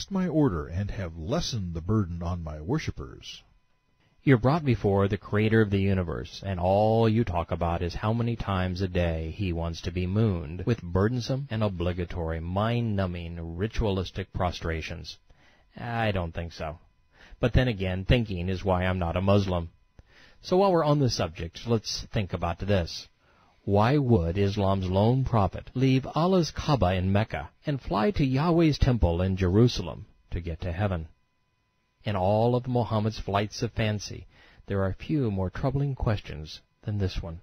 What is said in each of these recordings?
my order and have lessened the burden on my worshippers. You're brought before the Creator of the universe, and all you talk about is how many times a day He wants to be mooned with burdensome and obligatory, mind-numbing, ritualistic prostrations. I don't think so. But then again, thinking is why I'm not a Muslim. So while we're on the subject, let's think about this. Why would Islam's lone prophet leave Allah's Kaaba in Mecca and fly to Yahweh's temple in Jerusalem to get to heaven? In all of Muhammad's flights of fancy, there are few more troubling questions than this one.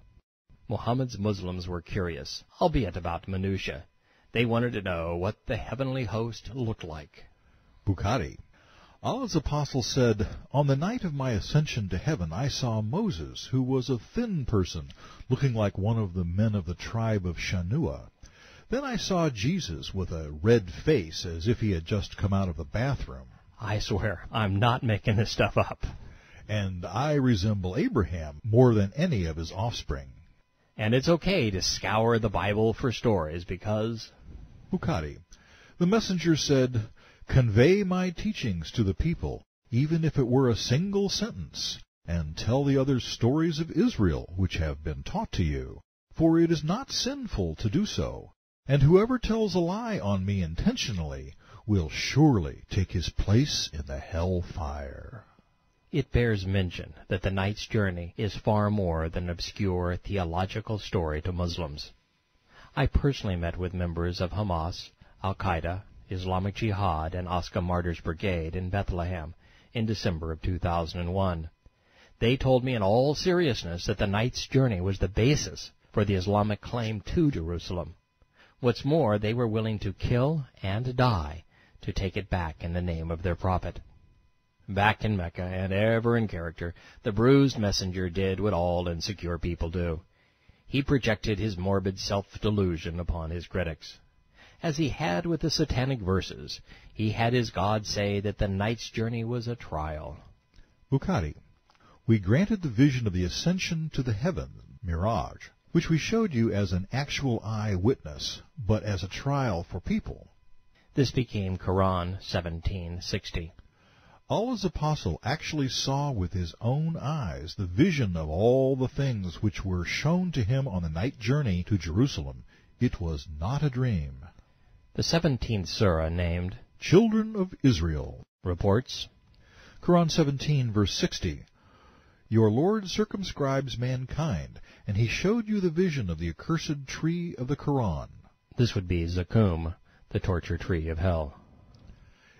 Muhammad's Muslims were curious, albeit about minutiae. They wanted to know what the heavenly host looked like. Bukhari. Allah's apostle said, "On the night of my ascension to heaven I saw Moses, who was a thin person, looking like one of the men of the tribe of Shanua. Then I saw Jesus with a red face, as if he had just come out of the bathroom. I swear, I'm not making this stuff up. And I resemble Abraham more than any of his offspring." And it's okay to scour the Bible for stories because... Bukhari. The messenger said, "Convey my teachings to the people, even if it were a single sentence, and tell the others stories of Israel which have been taught to you, for it is not sinful to do so. And whoever tells a lie on me intentionally will surely take his place in the hell fire." It bears mention that the night's journey is far more than an obscure theological story to Muslims. I personally met with members of Hamas, Al-Qaeda, Islamic Jihad, and Oscar Martyr's Brigade in Bethlehem in December of 2001. They told me in all seriousness that the night's journey was the basis for the Islamic claim to Jerusalem. What's more, they were willing to kill and die to take it back in the name of their prophet. Back in Mecca, and ever in character, the bruised messenger did what all insecure people do. He projected his morbid self-delusion upon his critics. As he had with the satanic verses, he had his God say that the night's journey was a trial. Bukhari. We granted the vision of the ascension to the heaven, Miraj, which we showed you as an actual eye-witness, but as a trial for people. This became Quran 17:60. Allah's apostle actually saw with his own eyes the vision of all the things which were shown to him on the night journey to Jerusalem. It was not a dream. The 17th surah, named Children of Israel, reports, Quran 17, verse 60, "Your Lord circumscribes mankind, and he showed you the vision of the accursed tree of the Quran." This would be Zakum, the torture tree of hell.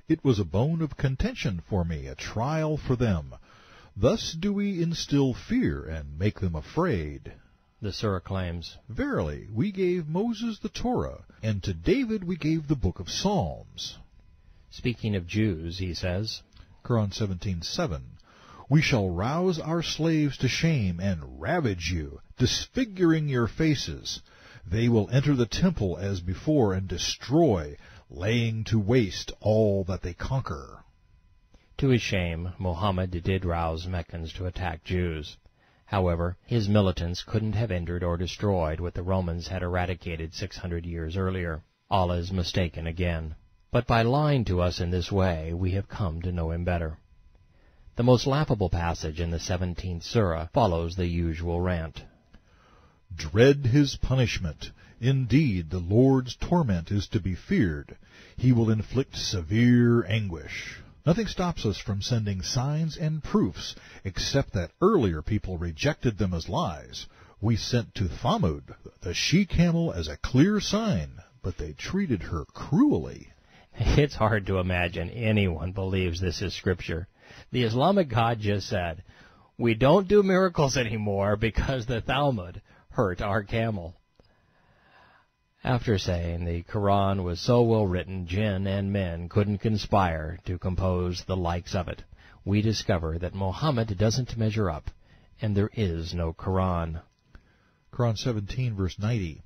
"It was a bone of contention for me, a trial for them. Thus do we instill fear and make them afraid." The surah claims, "Verily, we gave Moses the Torah, and to David we gave the book of Psalms." Speaking of Jews, he says, Quran 17:7, "We shall rouse our slaves to shame and ravage you, disfiguring your faces. They will enter the temple as before and destroy, laying to waste all that they conquer." To his shame, Muhammad did rouse Meccans to attack Jews. However, his militants couldn't have entered or destroyed what the Romans had eradicated 600 years earlier. Allah is mistaken again. But by lying to us in this way, we have come to know him better. The most laughable passage in the 17th surah follows the usual rant. "Dread his punishment. Indeed, the Lord's torment is to be feared. He will inflict severe anguish." Nothing stops us from sending signs and proofs, except that earlier people rejected them as lies. We sent to Thamud the she-camel as a clear sign, but they treated her cruelly. It's hard to imagine anyone believes this is Scripture. The Islamic God just said, "We don't do miracles anymore because the Talmud hurt our camel." After saying the Quran was so well written jinn and men couldn't conspire to compose the likes of it, we discover that Muhammad doesn't measure up, and there is no Quran. Quran 17, verse 90.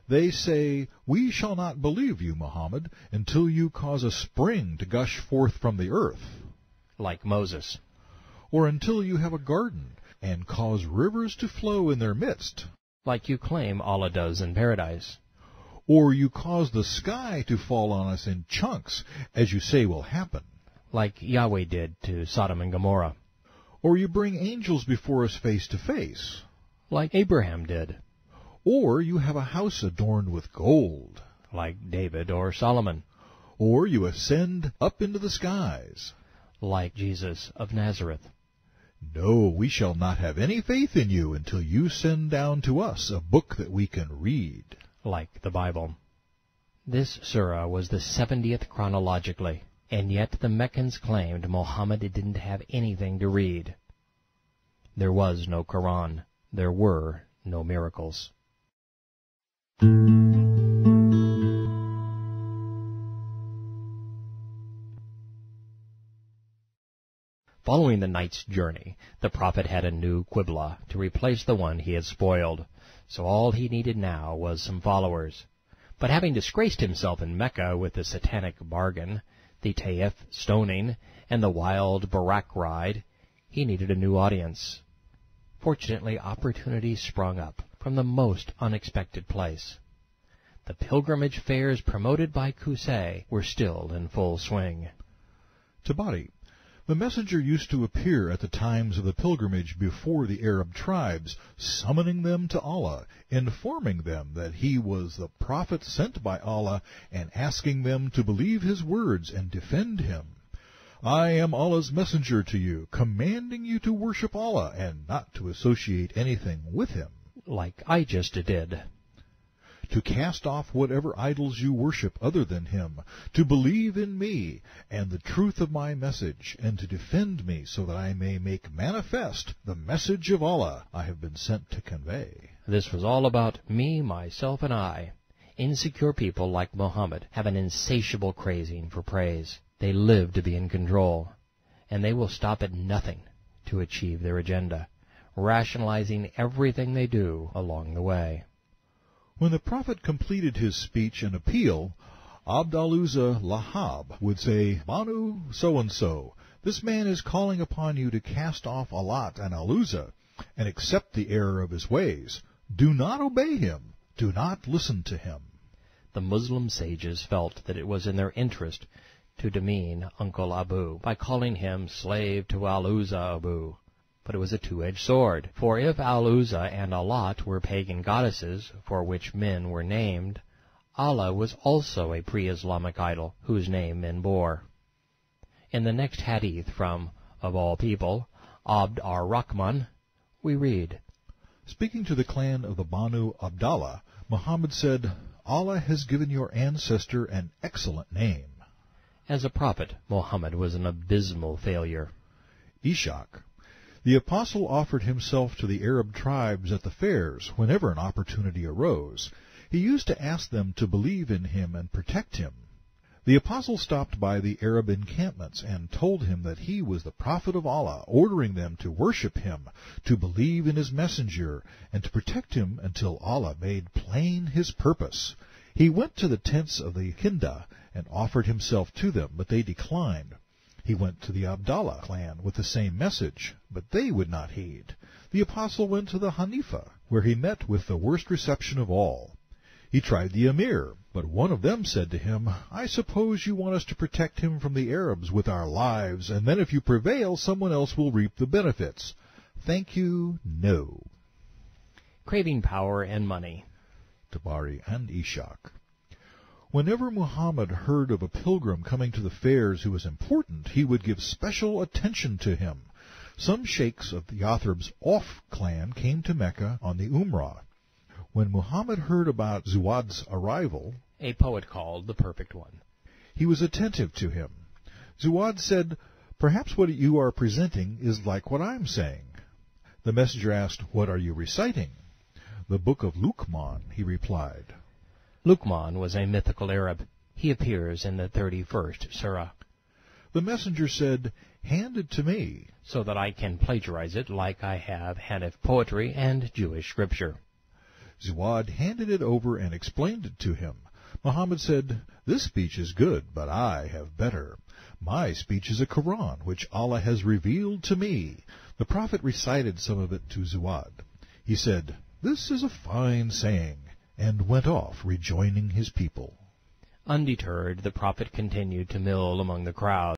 "They say, 'We shall not believe you, Muhammad, until you cause a spring to gush forth from the earth,' like Moses, or until you have a garden and cause rivers to flow in their midst, like you claim Allah does in paradise, Or you cause the sky to fall on us in chunks, as you say will happen. like Yahweh did to Sodom and Gomorrah. Or you bring angels before us face to face. Like Abraham did. Or you have a house adorned with gold. Like David or Solomon. Or you ascend up into the skies. Like Jesus of Nazareth. No, we shall not have any faith in you until you send down to us a book that we can read. Like the Bible. This surah was the 70th chronologically, and yet the Meccans claimed Muhammad didn't have anything to read. There was no Quran. There were no miracles. Following the night's journey, the prophet had a new Qibla to replace the one he had spoiled, so all he needed now was some followers. But having disgraced himself in Mecca with the satanic bargain, the Taif stoning, and the wild Barak ride, he needed a new audience. Fortunately, opportunity sprung up from the most unexpected place. The pilgrimage fairs promoted by Qusay were still in full swing. Tabari. The messenger used to appear at the times of the pilgrimage before the Arab tribes, summoning them to Allah, informing them that he was the prophet sent by Allah, and asking them to believe his words and defend him. I am Allah's messenger to you, commanding you to worship Allah and not to associate anything with him. Like I just did. To cast off whatever idols you worship other than him, to believe in me and the truth of my message, and to defend me so that I may make manifest the message of Allah I have been sent to convey. This was all about me, myself, and I. Insecure people like Muhammad have an insatiable craving for praise. They live to be in control, and they will stop at nothing to achieve their agenda, rationalizing everything they do along the way. When the prophet completed his speech and appeal, Abd-al-Uzza Lahab would say, Banu so-and-so, this man is calling upon you to cast off Alat and Al-Uzza and accept the error of his ways. Do not obey him. Do not listen to him. The Muslim sages felt that it was in their interest to demean Uncle Abu by calling him slave to Al-Uzza Abu. But it was a two-edged sword, for if Al-Uzza and Alat were pagan goddesses for which men were named, Allah was also a pre-Islamic idol whose name men bore. In the next hadith from, of all people, Abd ar-Rahman, we read, Speaking to the clan of the Banu Abdallah, Muhammad said, Allah has given your ancestor an excellent name. As a prophet, Muhammad was an abysmal failure. Ishaq. The apostle offered himself to the Arab tribes at the fairs whenever an opportunity arose. He used to ask them to believe in him and protect him. The apostle stopped by the Arab encampments and told him that he was the prophet of Allah, ordering them to worship him, to believe in his messenger, and to protect him until Allah made plain his purpose. He went to the tents of the Kinda and offered himself to them, but they declined. He went to the Abdallah clan with the same message, but they would not heed. The apostle went to the Hanifa, where he met with the worst reception of all. He tried the emir, but one of them said to him, I suppose you want us to protect him from the Arabs with our lives, and then if you prevail, someone else will reap the benefits. Thank you, no. Craving power and money. Tabari and Ishaq. Whenever Muhammad heard of a pilgrim coming to the fairs who was important, he would give special attention to him. Some sheikhs of the Yathrib's Auf clan came to Mecca on the Umrah. When Muhammad heard about Zuwad's arrival, A poet called the perfect one, he was attentive to him. Zuwad said, Perhaps what you are presenting is like what I am saying. The messenger asked, What are you reciting? The book of Luqman, he replied. Luqman was a mythical Arab. He appears in the 31st surah. The messenger said, Hand it to me, so that I can plagiarize it like I have Hanif poetry and Jewish scripture. Zuwad handed it over and explained it to him. Muhammad said, This speech is good, but I have better. My speech is a Quran, which Allah has revealed to me. The prophet recited some of it to Zuwad. He said, This is a fine saying, and went off, rejoining his people. Undeterred, the prophet continued to mill among the crowd.